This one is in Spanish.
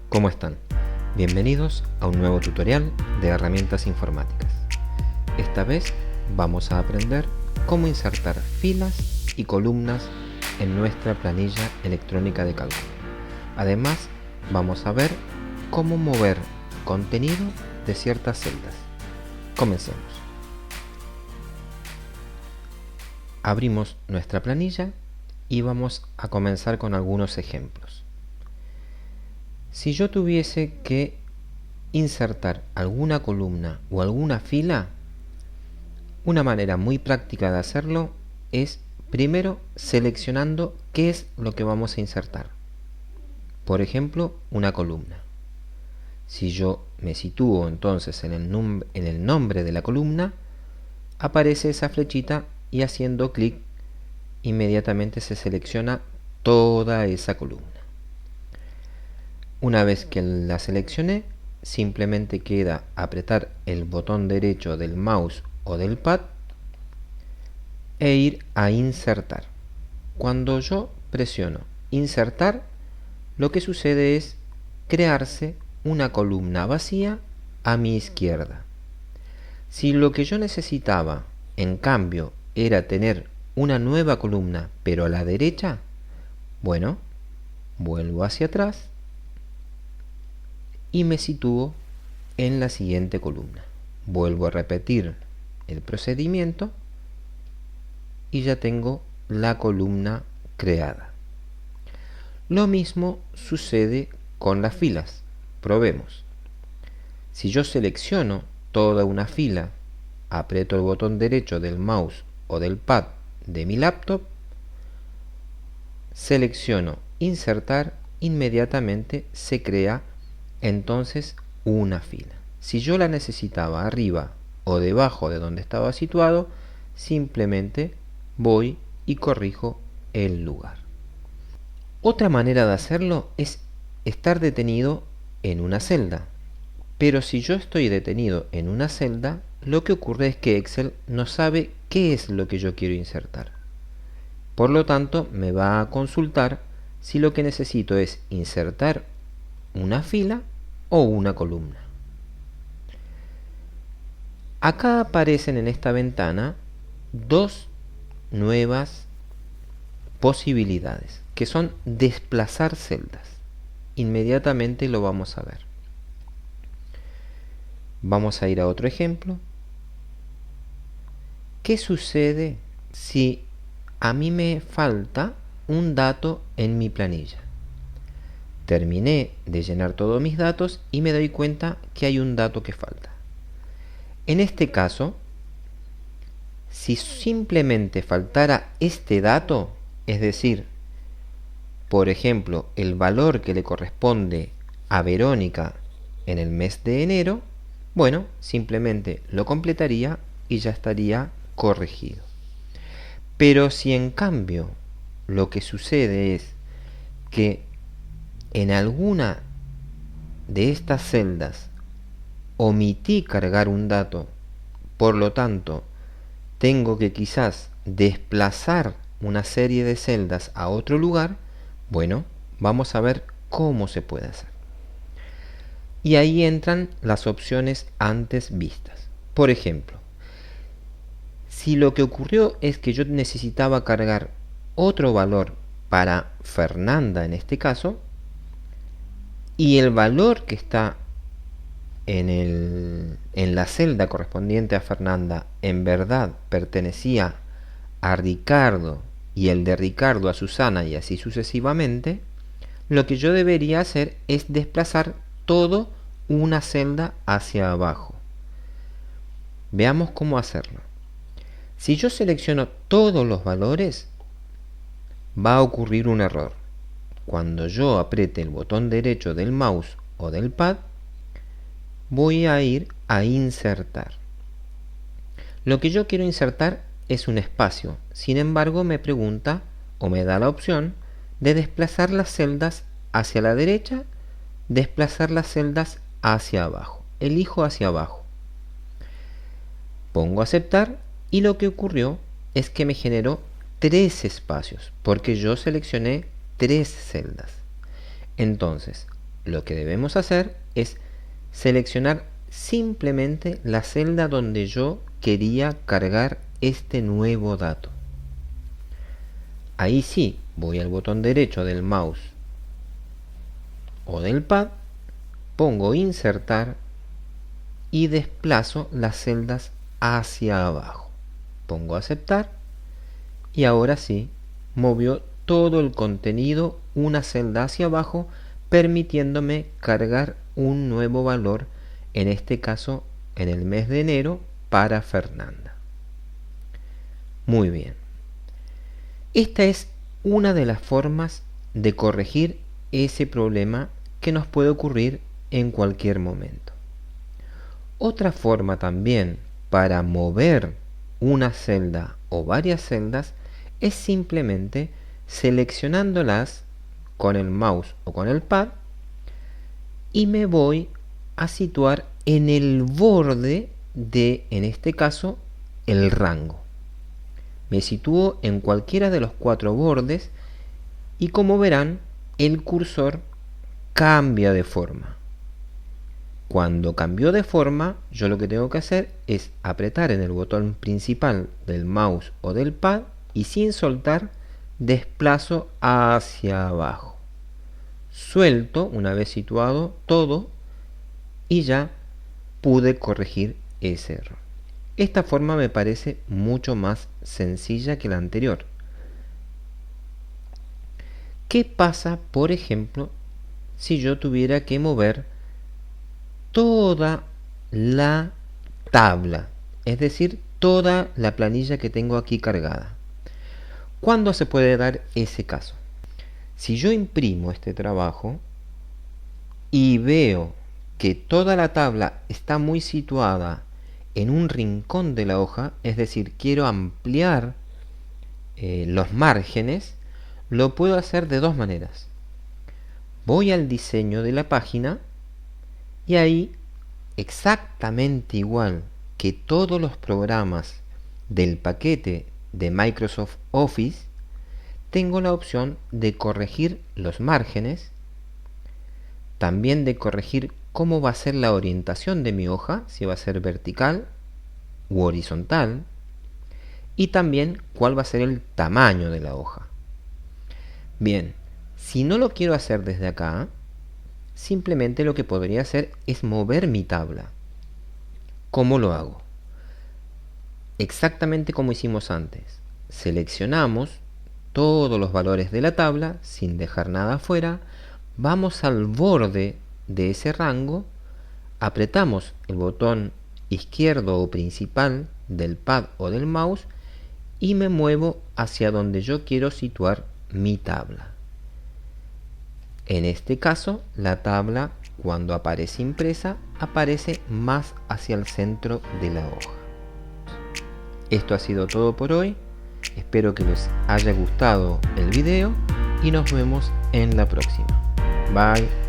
¿Cómo están? Bienvenidos a un nuevo tutorial de herramientas informáticas. Esta vez vamos a aprender cómo insertar filas y columnas en nuestra planilla electrónica de cálculo. Además, vamos a ver cómo mover contenido de ciertas celdas. Comencemos. Abrimos nuestra planilla y vamos a comenzar con algunos ejemplos. Si yo tuviese que insertar alguna columna o alguna fila, una manera muy práctica de hacerlo es primero seleccionando qué es lo que vamos a insertar. Por ejemplo, una columna. Si yo me sitúo entonces en el nombre de la columna, aparece esa flechita y haciendo clic inmediatamente se selecciona toda esa columna. Una vez que la seleccioné, simplemente queda apretar el botón derecho del mouse o del pad e ir a insertar. Cuando yo presiono insertar, lo que sucede es crearse una columna vacía a mi izquierda. Si lo que yo necesitaba, en cambio, era tener una nueva columna pero a la derecha, bueno, vuelvo hacia atrás y me sitúo en la siguiente columna. Vuelvo a repetir el procedimiento y ya tengo la columna creada. Lo mismo sucede con las filas. Probemos. Si yo selecciono toda una fila, aprieto el botón derecho del mouse o del pad de mi laptop, selecciono insertar, inmediatamente se crea entonces una fila. Si yo la necesitaba arriba o debajo de donde estaba situado, simplemente voy y corrijo el lugar. Otra manera de hacerlo es estar detenido en una celda. Pero si yo estoy detenido en una celda, lo que ocurre es que Excel no sabe qué es lo que yo quiero insertar. Por lo tanto, me va a consultar si lo que necesito es insertar una fila o una columna. Acá aparecen en esta ventana dos nuevas posibilidades, que son desplazar celdas. Inmediatamente lo vamos a ver. Vamos a ir a otro ejemplo. ¿Qué sucede si a mí me falta un dato en mi planilla? Terminé de llenar todos mis datos y me doy cuenta que hay un dato que falta. En este caso, si simplemente faltara este dato, es decir, por ejemplo, el valor que le corresponde a Verónica en el mes de enero, bueno, simplemente lo completaría y ya estaría corregido. Pero si en cambio lo que sucede es que en alguna de estas celdas omití cargar un dato, por lo tanto tengo que quizás desplazar una serie de celdas a otro lugar, bueno, vamos a ver cómo se puede hacer. Y ahí entran las opciones antes vistas. Por ejemplo, si lo que ocurrió es que yo necesitaba cargar otro valor para Fernanda en este caso, y el valor que está en la celda correspondiente a Fernanda en verdad pertenecía a Ricardo y el de Ricardo a Susana y así sucesivamente, lo que yo debería hacer es desplazar todo una celda hacia abajo. Veamos cómo hacerlo. Si yo selecciono todos los valores, va a ocurrir un error. Cuando yo apriete el botón derecho del mouse o del pad, voy a ir a insertar. Lo que yo quiero insertar es un espacio. Sin embargo, me pregunta o me da la opción de desplazar las celdas hacia la derecha, desplazar las celdas hacia abajo. Elijo hacia abajo. Pongo aceptar y lo que ocurrió es que me generó 3 espacios porque yo seleccioné 3 celdas. Entonces, lo que debemos hacer es seleccionar simplemente la celda donde yo quería cargar este nuevo dato. Ahí sí, voy al botón derecho del mouse o del pad, pongo insertar y desplazo las celdas hacia abajo. Pongo aceptar y ahora sí, movió todo el contenido una celda hacia abajo, permitiéndome cargar un nuevo valor, en este caso en el mes de enero, para Fernanda. Muy bien. Esta es una de las formas de corregir ese problema que nos puede ocurrir en cualquier momento. Otra forma también para mover una celda o varias celdas es simplemente seleccionándolas con el mouse o con el pad y me voy a situar en el borde de, en este caso, el rango. Me sitúo en cualquiera de los 4 bordes y, como verán, el cursor cambia de forma. Cuando cambió de forma, yo lo que tengo que hacer es apretar en el botón principal del mouse o del pad y sin soltar desplazo hacia abajo. Suelto una vez situado todo y ya pude corregir ese error. Esta forma me parece mucho más sencilla que la anterior. ¿Qué pasa, por ejemplo, si yo tuviera que mover toda la tabla? Es decir, toda la planilla que tengo aquí cargada. ¿Cuándo se puede dar ese caso? Si yo imprimo este trabajo y veo que toda la tabla está muy situada en un rincón de la hoja, es decir, quiero ampliar los márgenes, lo puedo hacer de dos maneras. Voy al diseño de la página y ahí, exactamente igual que todos los programas del paquete de Microsoft Office, tengo la opción de corregir los márgenes, también de corregir cómo va a ser la orientación de mi hoja, si va a ser vertical u horizontal, y también cuál va a ser el tamaño de la hoja. Bien, si no lo quiero hacer desde acá, simplemente lo que podría hacer es mover mi tabla. ¿Cómo lo hago? Exactamente como hicimos antes. Seleccionamos todos los valores de la tabla sin dejar nada afuera, vamos al borde de ese rango, apretamos el botón izquierdo o principal del pad o del mouse y me muevo hacia donde yo quiero situar mi tabla. En este caso, la tabla, cuando aparece impresa, aparece más hacia el centro de la hoja. Esto ha sido todo por hoy. Espero que les haya gustado el video y nos vemos en la próxima. Bye.